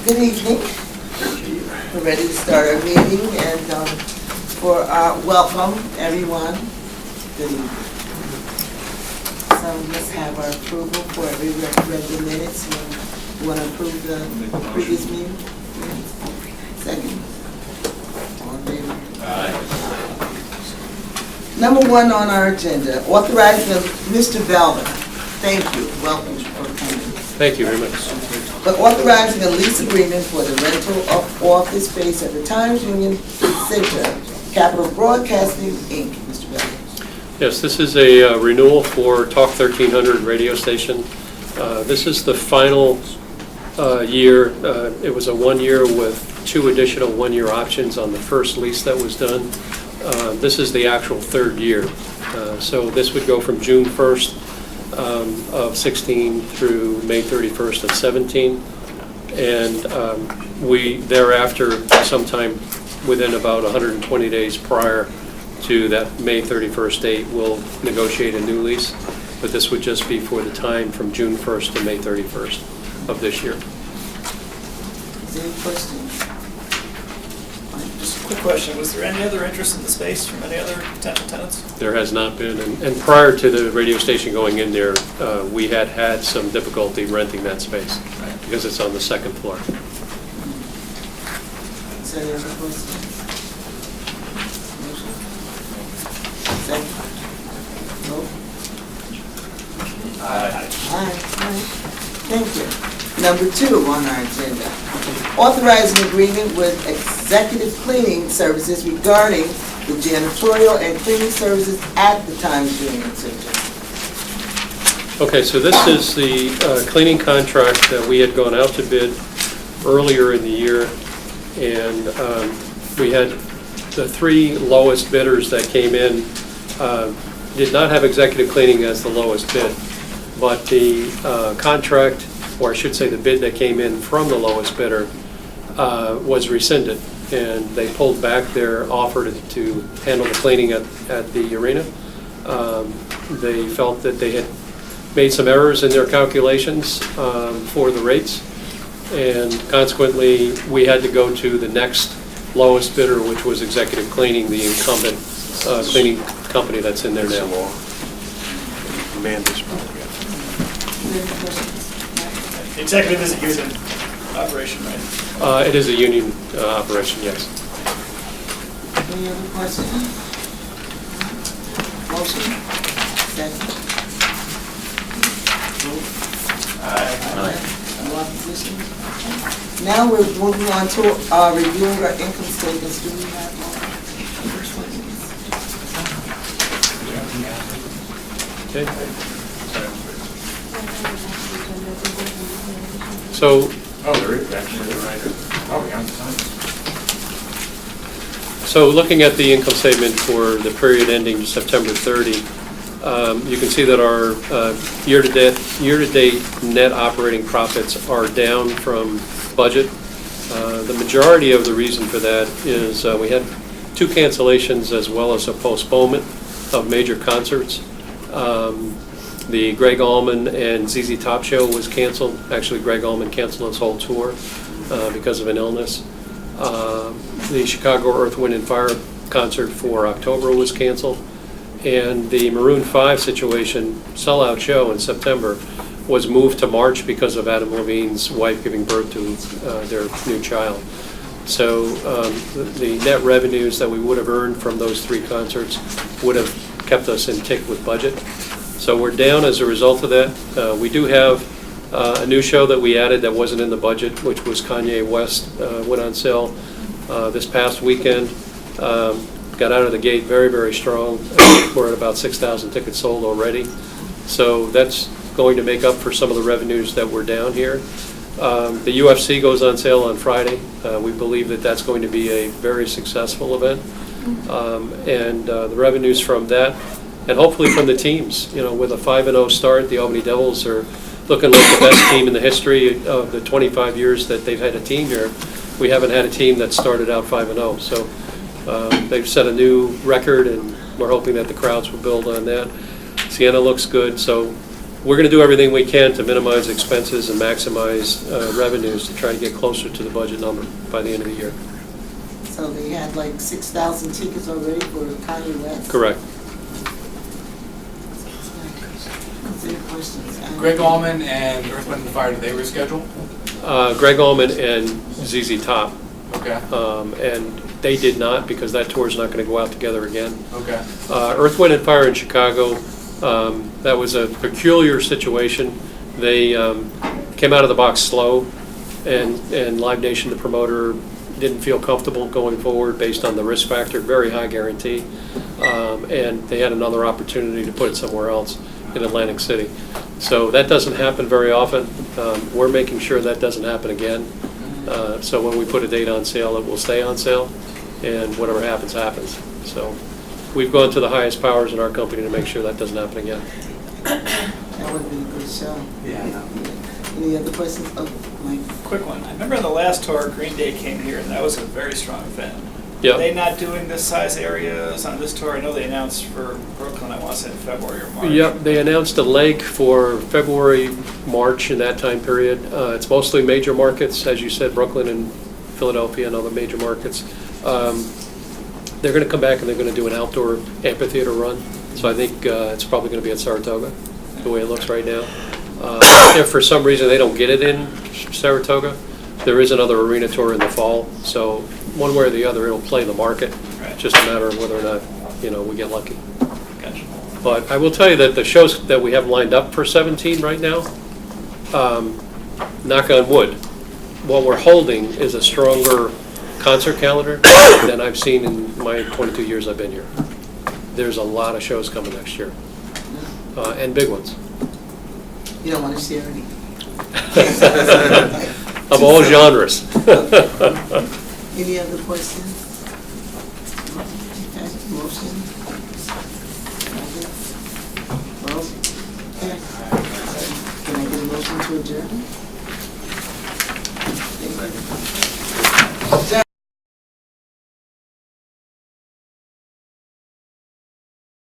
Good evening. We're ready to start our meeting, and for welcome everyone. Good evening. So let's have our approval for every regular minutes. You want to approve the previous meeting? Second. All in favor? Aye. Number one on our agenda, authorizing Mr. Belvin. Thank you. Welcome for coming. Thank you very much. But authorizing a lease agreement for the rental of office space at the Times Union Center, Capital Broadcasting, Inc. Mr. Belvin. Yes, this is a renewal for Talk 1300 radio station. This is the final year. It was a 1 year with 2 additional 1-year options on the first lease that was done. This is the actual 3rd year. So this would go from June 1st of 16 through May 31st of 17. And we thereafter, sometime within about 120 days prior to that May 31st date, will negotiate a new lease. But this would just be for the time from June 1st to May 31st of this year. Is there any questions? Just a quick question, was there any other interest in the space from any other potential tenants? There has not been, and prior to the radio station going in there, we had some difficulty renting that space because it's on the 2nd floor. Is there any other questions? Motion? Second? Vote? Aye. Aye. Thank you. Number 2 on our agenda, authorizing agreement with executive cleaning services regarding the janitorial and cleaning services at the Times Union Center. Okay, so this is the cleaning contract that we had gone out to bid earlier in the year, and we had the 3 lowest bidders that came in did not have executive cleaning as the lowest bid, but the contract, or I should say the bid that came in from the lowest bidder was rescinded, and they pulled back their offer to handle the cleaning at the arena. They felt that they had made some errors in their calculations for the rates, and consequently we had to go to the next lowest bidder, which was executive cleaning, the incumbent cleaning company that's in there now. Any questions? The executive is a union operation, right? It is a union operation, yes. Any other questions? Motion? Second? Vote? Aye. No opposition? Now we're moving on to reviewing our income statements. Do we have one? Okay. So, There is actually, right. Yeah. So looking at the income statement for the period ending September 30, you can see that our year-to-date net operating profits are down from budget. The majority of the reason for that is we had 2 cancellations as well as a postponement of major concerts. The Greg Allman and ZZ Top show was canceled. Actually, Greg Allman canceled his whole tour because of an illness. The Chicago Earth, Wind and Fire concert for October was canceled. And the Maroon 5 situation, sellout show in September, was moved to March because of Adam Levine's wife giving birth to their new child. So the net revenues that we would have earned from those 3 concerts would have kept us in tick with budget. So we're down as a result of that. We do have a new show that we added that wasn't in the budget, which was Kanye West, went on sale this past weekend. Got out of the gate very, very strong. We're at about 6,000 tickets sold already. So that's going to make up for some of the revenues that were down here. The UFC goes on sale on Friday. We believe that that's going to be a very successful event. And the revenues from that, and hopefully from the teams, with a 5-0 start, the Albany Devils are looking like the best team in the history of the 25 years that they've had a team here. We haven't had a team that started out 5-0. So they've set a new record, and we're hoping that the crowds will build on that. Siena looks good, so we're going to do everything we can to minimize expenses and maximize revenues to try to get closer to the budget number by the end of the year. So they had like 6,000 tickets already for Kanye West? Correct. Is there questions? Greg Allman and Earth, Wind and Fire, did they reschedule? Greg Allman and ZZ Top. Okay, And they did not, because that tour is not going to go out together again. okay. Earth, Wind and Fire in Chicago, that was a peculiar situation. They came out of the box slow, and Live Nation, the promoter, didn't feel comfortable going forward based on the risk factor, very high guarantee. And they had another opportunity to put it somewhere else in Atlantic City. So that doesn't happen very often. We're making sure that doesn't happen again. So when we put a date on sale, it will stay on sale, and whatever happens, happens. So we've gone to the highest powers in our company to make sure that doesn't happen again. That would be a good show. Yeah, I know. Any other questions? Oh, Mike. Quick one. I remember on the last tour, Green Day came here, and that was a very strong event. Yep. Are they not doing this size areas on this tour? I know they announced for Brooklyn, I want to say in February or March. Yep, they announced a leg for February, March in that time period. It's mostly major markets, as you said, Brooklyn and Philadelphia and other major markets. They're going to come back and they're going to do an outdoor amphitheater run. So I think it's probably going to be at Saratoga, the way it looks right now. If for some reason they don't get it in Saratoga, there is another arena tour in the fall. So one way or the other, it'll play the market. Right. It's just a matter of whether or not, we get lucky. Gotcha. But I will tell you that the shows that we have lined up for 17 right now, knock on wood, what we're holding is a stronger concert calendar than I've seen in my 22 years I've been here. There's a lot of shows coming next year, and big ones. You don't want to share any? Of all genres. Any other questions? Okay, motion? Well, okay. Can I get a motion to adjourn? Thank you.